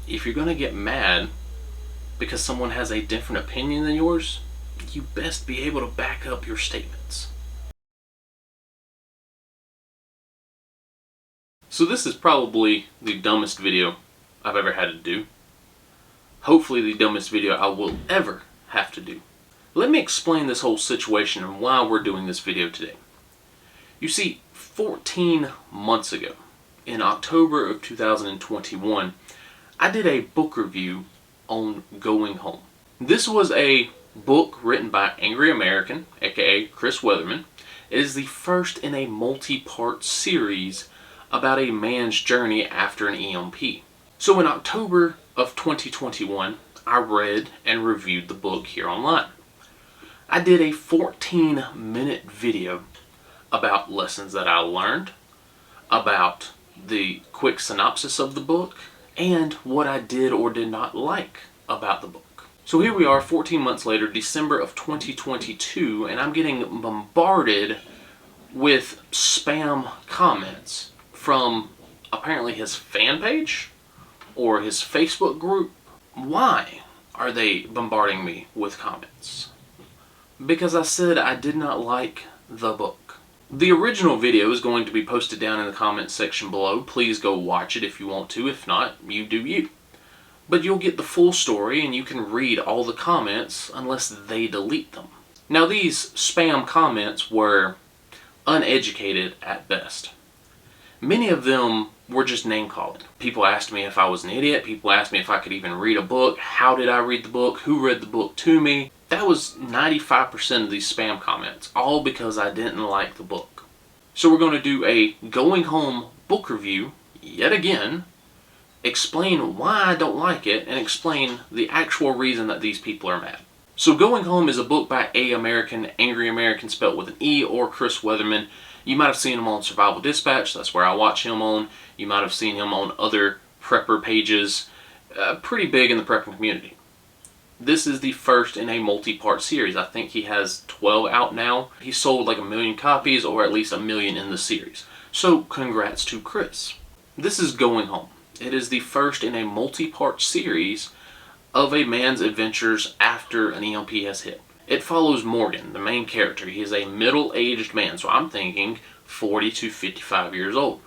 if you're gonna get mad because someone has a different opinion than yours, you best be able to back up your statements. So this is probably the dumbest video I've ever had to do. Hopefully the dumbest video I will ever have to do. Let me explain this whole situation and why we're doing this video today. You see, 14 months ago, in October of 2021, I did a book review on Going Home. This was a book written by Angry American, aka Chris Weatherman. It is the first in a multi-part series about a man's journey after an EMP. So in October of 2021, I read and reviewed the book here online. I did a 14-minute video about lessons that I learned, about the quick synopsis of the book, and what I did or did not like about the book. So here we are 14 months later, December of 2022, and I'm getting bombarded with spam comments from apparently his fan page or his Facebook group. Why are they bombarding me with comments? Because I said I did not like the book. The original video is going to be posted down in the comments section below. Please go watch it if you want to. If not, you do you. But you'll get the full story and you can read all the comments unless they delete them. Now these spam comments were uneducated at best. Many of them were just name calling. People asked me if I was an idiot. People asked me if I could even read a book. How did I read the book? Who read the book to me? That was 95% of these spam comments, all because I didn't like the book. So we're going to do a Going Home book review, yet again, explain why I don't like it, and explain the actual reason that these people are mad. So Going Home is a book by Angry American, spelled with an E, or Chris Weatherman. You might have seen him on Survival Dispatch, that's where I watch him on. You might have seen him on other prepper pages, pretty big in the prepping community. This is the first in a multi-part series. I think he has 12 out now. He sold like 1 million copies, or at least 1 million in the series. So congrats to Chris. This is Going Home. It is the first in a multi-part series of a man's adventures after an EMP has hit. It follows Morgan, the main character. He is a middle-aged man, so I'm thinking 40 to 55 years old.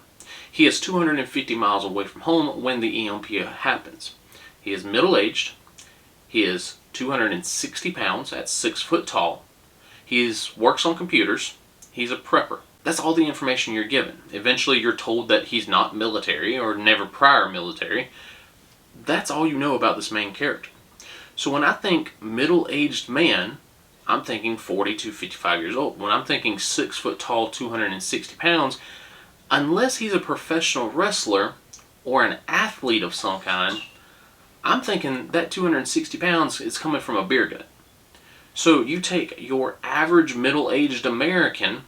He is 250 miles away from home when the EMP happens. He is middle-aged. He is 260 pounds at 6 foot tall. He works on computers. He's a prepper. That's all the information you're given. Eventually you're told that he's not military or never prior military. That's all you know about this main character. So when I think middle-aged man, I'm thinking 40 to 55 years old. When I'm thinking 6 foot tall, 260 pounds, unless he's a professional wrestler or an athlete of some kind, I'm thinking that 260 pounds is coming from a beer gut. So you take your average middle-aged American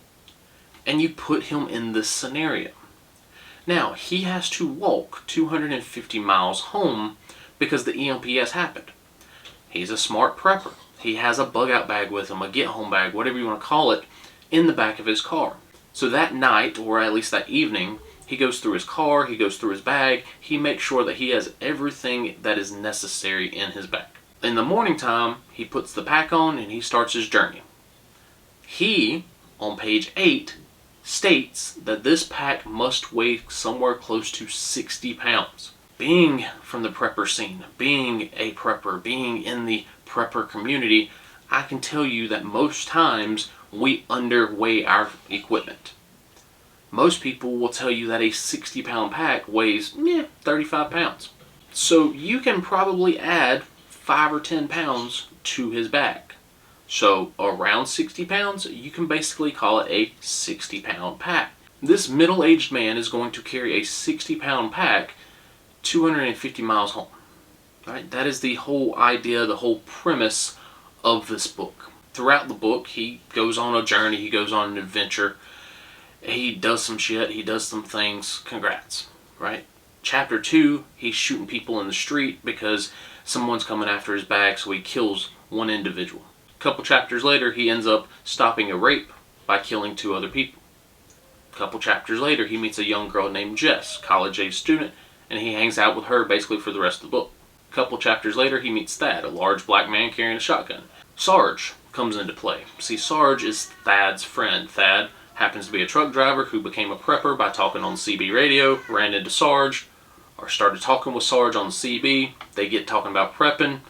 and you put him in this scenario. Now, he has to walk 250 miles home because the EMP has happened. He's a smart prepper. He has a bug-out bag with him, a get-home bag, whatever you want to call it, in the back of his car. So that night, or at least that evening, he goes through his car, he goes through his bag, he makes sure that he has everything that is necessary in his bag. In the morning time, he puts the pack on and he starts his journey. He, on page 8, states that this pack must weigh somewhere close to 60 pounds. Being from the prepper scene, being a prepper, being in the prepper community, I can tell you that most times we underweigh our equipment. Most people will tell you that a 60-pound pack weighs 35 pounds. So you can probably add 5 or 10 pounds to his bag. So around 60 pounds, you can basically call it a 60-pound pack. This middle-aged man is going to carry a 60-pound pack 250 miles home. Right? That is the whole idea, the whole premise of this book. Throughout the book, he goes on a journey, he goes on an adventure, he does some shit, he does some things. Congrats, right? Chapter 2, he's shooting people in the street because someone's coming after his bag, so he kills one individual. A couple chapters later, he ends up stopping a rape by killing 2 other people. A couple chapters later, he meets a young girl named Jess, college-age student, and he hangs out with her basically for the rest of the book. A couple chapters later, he meets Thad, a large black man carrying a shotgun. Sarge comes into play. See, Sarge is Thad's friend. Thad happens to be a truck driver who became a prepper by talking on the CB radio, ran into Sarge, or started talking with Sarge on the CB. They get talking about prepping.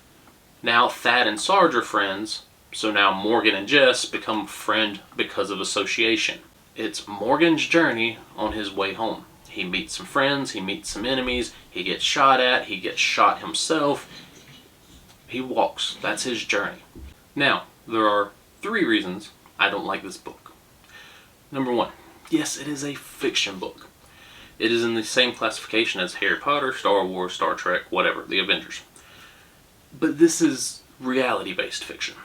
Now Thad and Sarge are friends, so now Morgan and Jess become friend because of association. It's Morgan's journey on his way home. He meets some friends, he meets some enemies, he gets shot at, he gets shot himself. He walks. That's his journey. Now, there are 3 reasons I don't like this book. Number 1, yes, it is a fiction book. It is in the same classification as Harry Potter, Star Wars, Star Trek, whatever, the Avengers. But this is reality-based fiction.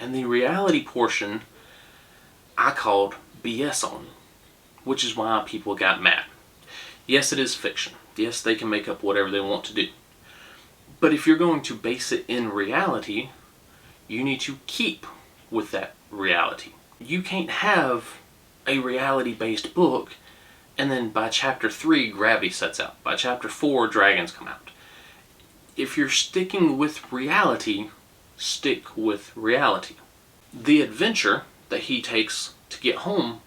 And the reality portion I called BS on, which is why people got mad. Yes, it is fiction. Yes, they can make up whatever they want to do. But if you're going to base it in reality, you need to keep with that reality. You can't have a reality-based book and then by chapter 3, gravity sets out. By chapter 4, dragons come out. If you're sticking with reality, stick with reality. The adventure that he takes to get home,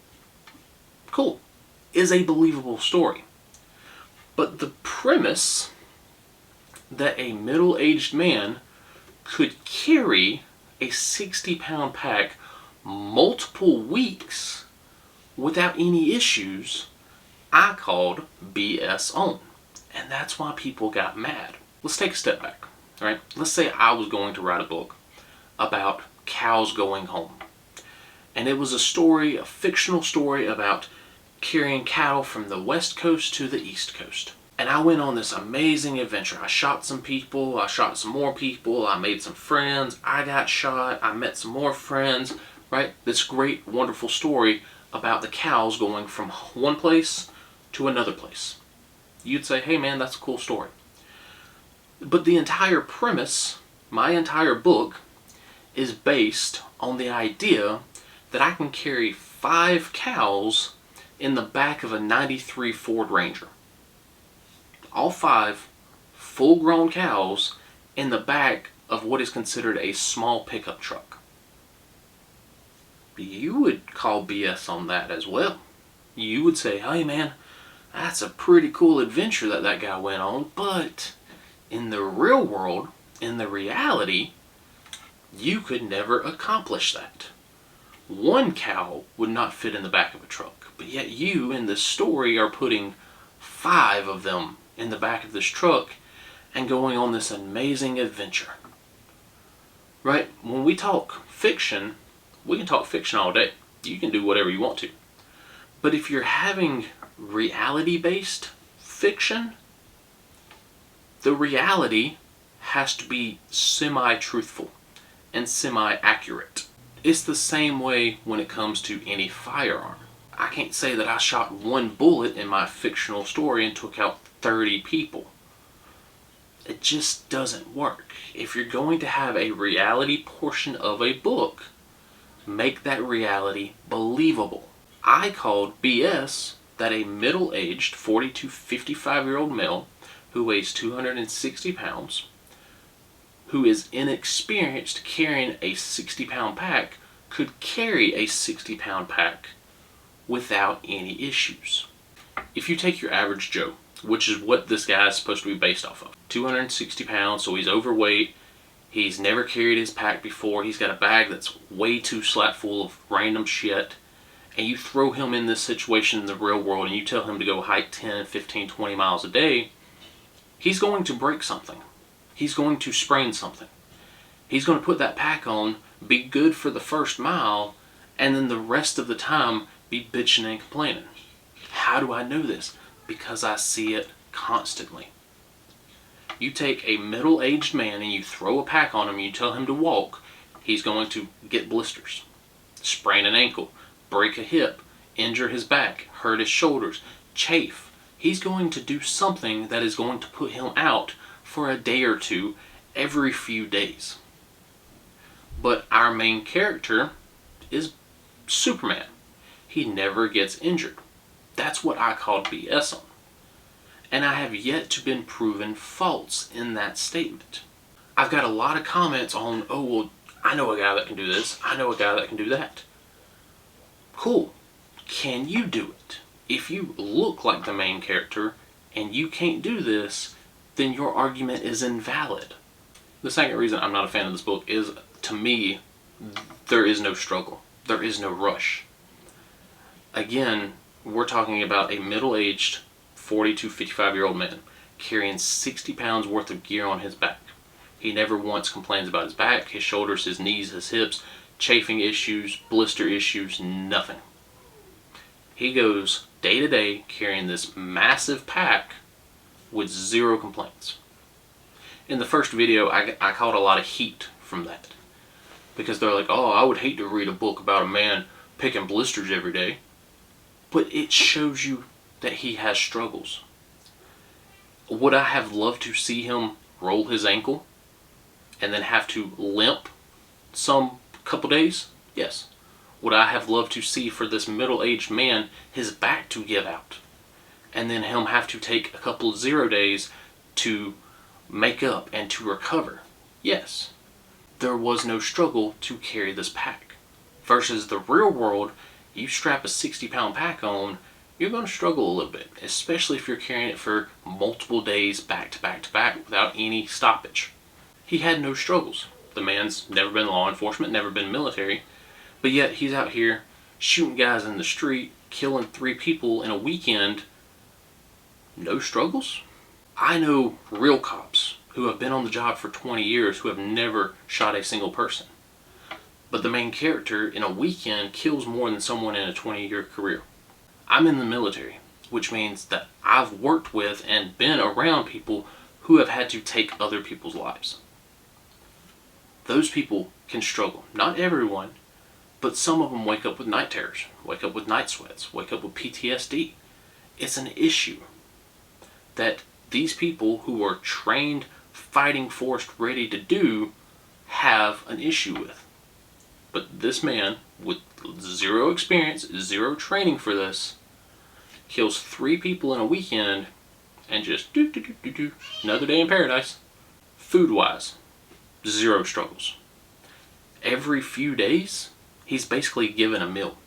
cool, is a believable story. But the premise that a middle-aged man could carry a 60-pound pack multiple weeks without any issues, I called BS on. And that's why people got mad. Let's take a step back, right? Let's say I was going to write a book about cows going home. And it was a story, a fictional story about carrying cattle from the west coast to the east coast. And I went on this amazing adventure. I shot some people, I shot some more people, I made some friends, I got shot, I met some more friends, right? This great, wonderful story about the cows going from one place to another place. You'd say, hey man, that's a cool story. But the entire premise, my entire book, is based on the idea that I can carry 5 cows in the back of a '93 Ford Ranger. All 5 full-grown cows in the back of what is considered a small pickup truck. You would call BS on that as well. You would say, hey man, that's a pretty cool adventure that guy went on, but in the real world, in the reality, you could never accomplish that. 1 cow would not fit in the back of a truck, but yet you in this story are putting 5 of them in the back of this truck and going on this amazing adventure. Right? When we talk fiction, we can talk fiction all day. You can do whatever you want to. But if you're having reality-based fiction, the reality has to be semi-truthful and semi-accurate. It's the same way when it comes to any firearm. I can't say that I shot 1 bullet in my fictional story and took out 30 people. It just doesn't work. If you're going to have a reality portion of a book, make that reality believable. I called BS that a middle-aged 40 to 55-year-old male who weighs 260 pounds, who is inexperienced carrying a 60-pound pack, could carry a 60-pound pack without any issues. If you take your average Joe, which is what this guy is supposed to be based off of, 260 pounds, so he's overweight, he's never carried his pack before, he's got a bag that's way too slap full of random shit, and you throw him in this situation in the real world and you tell him to go hike 10, 15, 20 miles a day, he's going to break something. He's going to sprain something. He's going to put that pack on, be good for the first mile, and then the rest of the time be bitching and complaining. How do I know this? Because I see it constantly. You take a middle-aged man and you throw a pack on him and you tell him to walk, he's going to get blisters, sprain an ankle, break a hip, injure his back, hurt his shoulders, chafe. He's going to do something that is going to put him out for a day or two every few days. But our main character is Superman. He never gets injured. That's what I called BS on. And I have yet to been proven false in that statement. I've got a lot of comments on, oh, well, I know a guy that can do this. I know a guy that can do that. Cool. Can you do it? If you look like the main character and you can't do this, then your argument is invalid. The second reason I'm not a fan of this book is, to me, there is no struggle. There is no rush. Again, we're talking about a middle-aged 40 to 55-year-old man carrying 60 pounds worth of gear on his back. He never once complains about his back, his shoulders, his knees, his hips, chafing issues, blister issues, nothing. He goes day to day carrying this massive pack with zero complaints. In the first video, I caught a lot of heat from that. Because they're like, oh, I would hate to read a book about a man picking blisters every day. But it shows you that he has struggles. Would I have loved to see him roll his ankle and then have to limp some couple days? Yes. Would I have loved to see for this middle-aged man his back to give out and then him have to take a couple of 0 days to make up and to recover? Yes. There was no struggle to carry this pack. Versus the real world, you strap a 60-pound pack on, you're going to struggle a little bit, especially if you're carrying it for multiple days back to back to back without any stoppage. He had no struggles. The man's never been law enforcement, never been military, but yet he's out here shooting guys in the street, killing 3 people in a weekend. No struggles? I know real cops who have been on the job for 20 years who have never shot a single person. But the main character in a weekend kills more than someone in a 20-year career. I'm in the military, which means that I've worked with and been around people who have had to take other people's lives. Those people can struggle. Not everyone, but some of them wake up with night terrors, wake up with night sweats, wake up with PTSD. It's an issue that these people who are trained, fighting force, ready to do, have an issue with. But this man, with zero experience, zero training for this, kills 3 people in a weekend and just another day in paradise. Food-wise, zero struggles. Every few days, he's basically given a meal.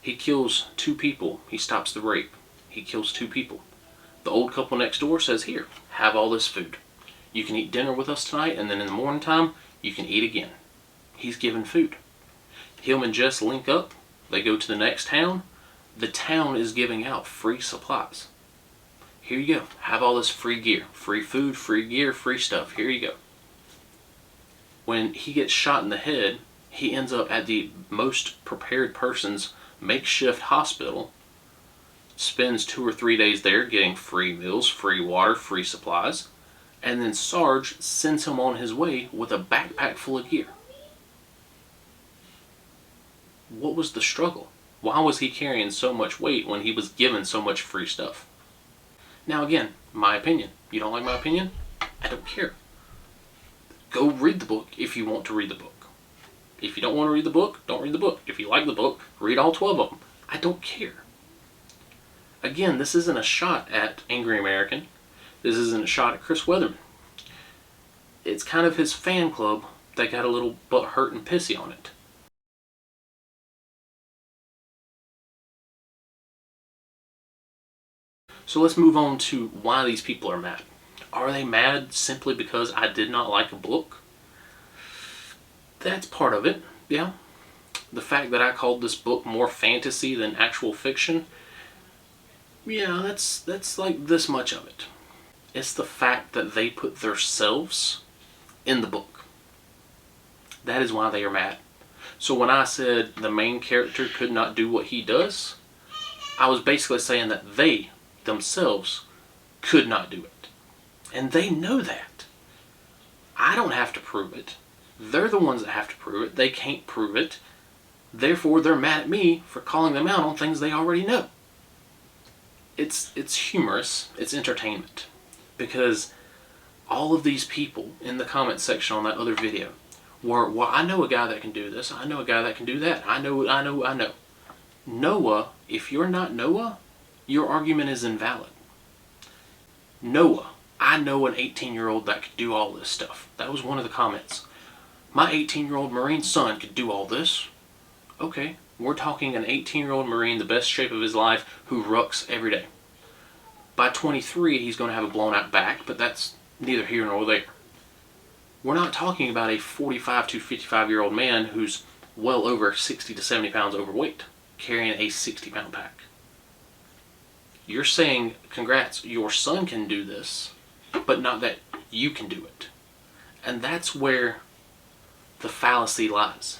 He kills 2 people. He stops the rape. He kills 2 people. The old couple next door says, here, have all this food. You can eat dinner with us tonight, and then in the morning time, you can eat again. He's given food. Him and Jess link up. They go to the next town. The town is giving out free supplies. Here you go. Have all this free gear. Free food, free gear, free stuff. Here you go. When he gets shot in the head, he ends up at the most prepared person's makeshift hospital, spends 2 or 3 days there getting free meals, free water, free supplies, and then Sarge sends him on his way with a backpack full of gear. What was the struggle? Why was he carrying so much weight when he was given so much free stuff? Now again, my opinion. You don't like my opinion? I don't care. Go read the book if you want to read the book. If you don't want to read the book, don't read the book. If you like the book, read all 12 of them. I don't care. Again, this isn't a shot at Angry American. This isn't a shot at Chris Weatherman. It's kind of his fan club that got a little butthurt and pissy on it. So let's move on to why these people are mad. Are they mad simply because I did not like a book? That's part of it, yeah. The fact that I called this book more fantasy than actual fiction, yeah, that's like this much of it. It's the fact that they put themselves in the book. That is why they are mad. So when I said the main character could not do what he does, I was basically saying that they themselves could not do it. And they know that. I don't have to prove it. They're the ones that have to prove it. They can't prove it. Therefore, they're mad at me for calling them out on things they already know. It's humorous. It's entertainment. Because all of these people in the comment section on that other video were, well, I know a guy that can do this. I know a guy that can do that. I know. Noah, if you're not Noah, your argument is invalid. Noah, I know an 18-year-old that could do all this stuff. That was one of the comments. My 18-year-old Marine son could do all this. Okay, we're talking an 18-year-old Marine, the best shape of his life, who rucks every day. By 23, he's going to have a blown out back, but that's neither here nor there. We're not talking about a 45 to 55-year-old man who's well over 60 to 70 pounds overweight, carrying a 60-pound pack. You're saying, congrats, your son can do this, but not that you can do it. And that's where the fallacy lies.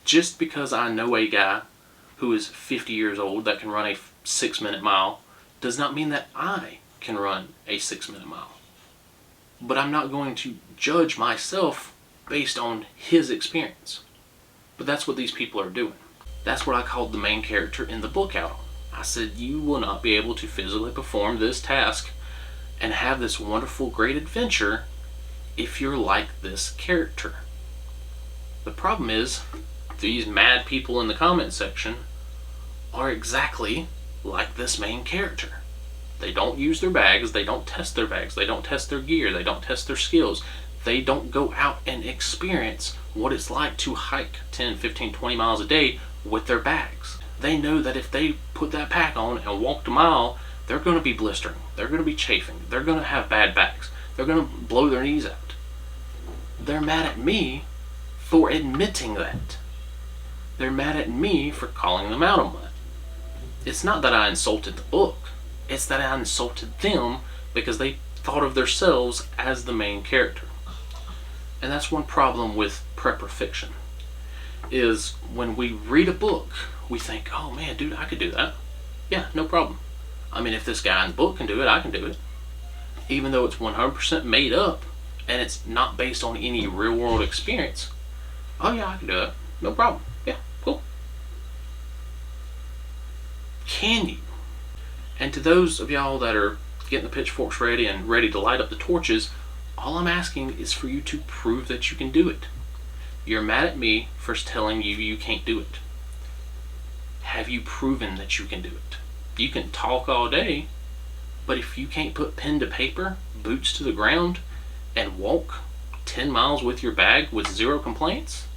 Just because I know a guy who is 50 years old that can run a 6-minute mile does not mean that I can run a 6-minute mile. But I'm not going to judge myself based on his experience. But that's what these people are doing. That's what I called the main character in the book out on. I said, you will not be able to physically perform this task and have this wonderful, great adventure if you're like this character. The problem is, these mad people in the comment section are exactly like this main character. They don't use their bags, they don't test their bags, they don't test their gear, they don't test their skills. They don't go out and experience what it's like to hike 10, 15, 20 miles a day with their bags. They know that if they put that pack on and walked a mile, they're going to be blistering, they're going to be chafing, they're going to have bad backs, they're going to blow their knees out. They're mad at me for admitting that. They're mad at me for calling them out on that. It's not that I insulted the book, it's that I insulted them because they thought of themselves as the main character. And that's one problem with prepper fiction, is when we read a book, we think, oh man, dude, I could do that. Yeah, no problem. I mean, if this guy in the book can do it, I can do it. Even though it's 100% made up and it's not based on any real world experience. Oh yeah, I can do that. No problem. Yeah, cool. Can you? And to those of y'all that are getting the pitchforks ready and ready to light up the torches, all I'm asking is for you to prove that you can do it. You're mad at me for telling you you can't do it. Have you proven that you can do it? You can talk all day, but if you can't put pen to paper, boots to the ground, and walk 10 miles with your bag with 0 complaints,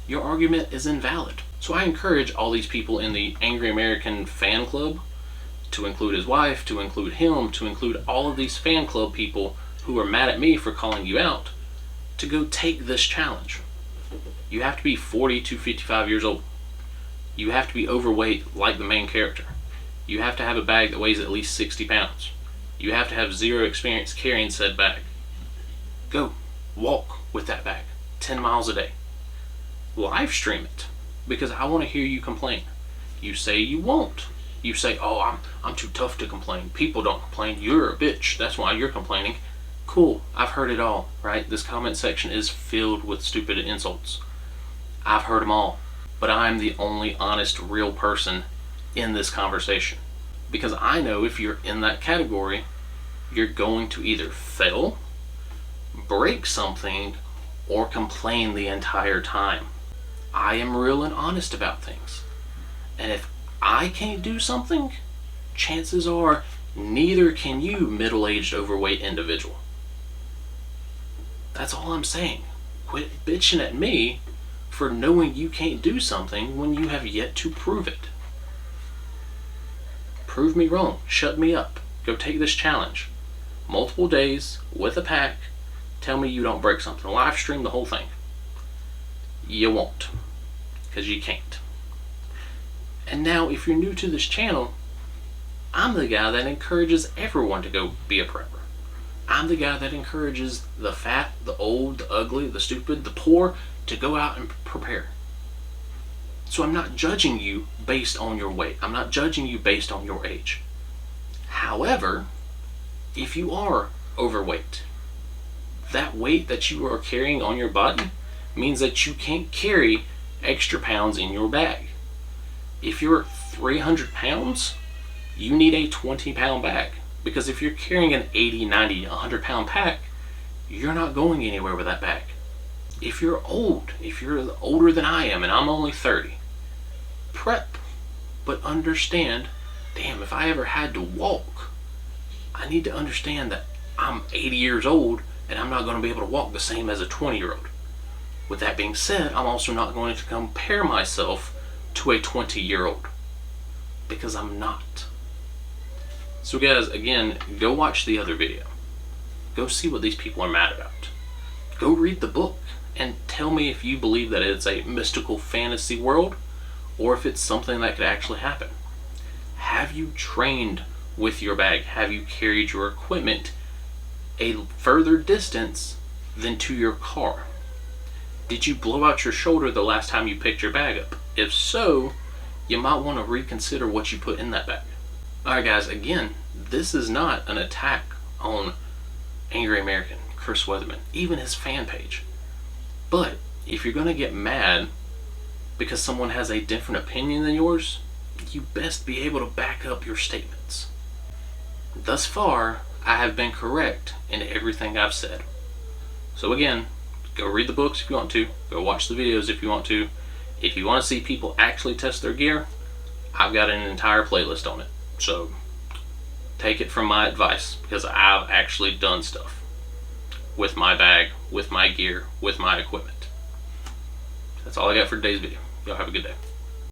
your argument is invalid. So I encourage all these people in the Angry American fan club, to include his wife, to include him, to include all of these fan club people who are mad at me for calling you out, to go take this challenge. You have to be 40 to 55 years old. You have to be overweight like the main character. You have to have a bag that weighs at least 60 pounds. You have to have 0 experience carrying said bag. Go, walk with that bag, 10 miles a day. Live stream it, because I want to hear you complain. You say you won't. You say, oh, I'm too tough to complain. People don't complain. You're a bitch. That's why you're complaining. Cool, I've heard it all, right? This comment section is filled with stupid insults. I've heard them all. But I'm the only honest, real person in this conversation. Because I know if you're in that category, you're going to either fail, break something, or complain the entire time. I am real and honest about things. And if I can't do something, chances are neither can you, middle-aged, overweight individual. That's all I'm saying. Quit bitching at me for knowing you can't do something when you have yet to prove it. Prove me wrong. Shut me up. Go take this challenge. Multiple days with a pack. Tell me you don't break something. Live stream the whole thing. You won't, because you can't. And now, if you're new to this channel, I'm the guy that encourages everyone to go be a prepper. I'm the guy that encourages the fat, the old, the ugly, the stupid, the poor to go out and prepare. So I'm not judging you based on your weight. I'm not judging you based on your age. However, if you are overweight, that weight that you are carrying on your body means that you can't carry extra pounds in your bag. If you're 300 pounds, you need a 20-pound bag. Because if you're carrying an 80, 90, 100-pound pack, you're not going anywhere with that bag. If you're old, if you're older than I am, and I'm only 30, prep. But understand, damn, if I ever had to walk I need to understand that I'm 80 years old and I'm not going to be able to walk the same as a 20-year-old. With that being said, I'm also not going to compare myself to a 20-year-old, because I'm not. So guys, again, go watch the other video. Go see what these people are mad about. Go read the book and tell me if you believe that it's a mystical fantasy world or if it's something that could actually happen. Have you trained with your bag? Have you carried your equipment a further distance than to your car? Did you blow out your shoulder the last time you picked your bag up? If so, you might want to reconsider what you put in that bag. Alright guys, again, this is not an attack on Angry American, Chris Weatherman, even his fan page. But if you're going to get mad because someone has a different opinion than yours, you best be able to back up your statements. Thus far, I have been correct in everything I've said. So again, go read the books if you want to, go watch the videos if you want to. If you want to see people actually test their gear, I've got an entire playlist on it. So take it from my advice, because I've actually done stuff with my bag, with my gear, with my equipment. That's all I got for today's video. Y'all have a good day.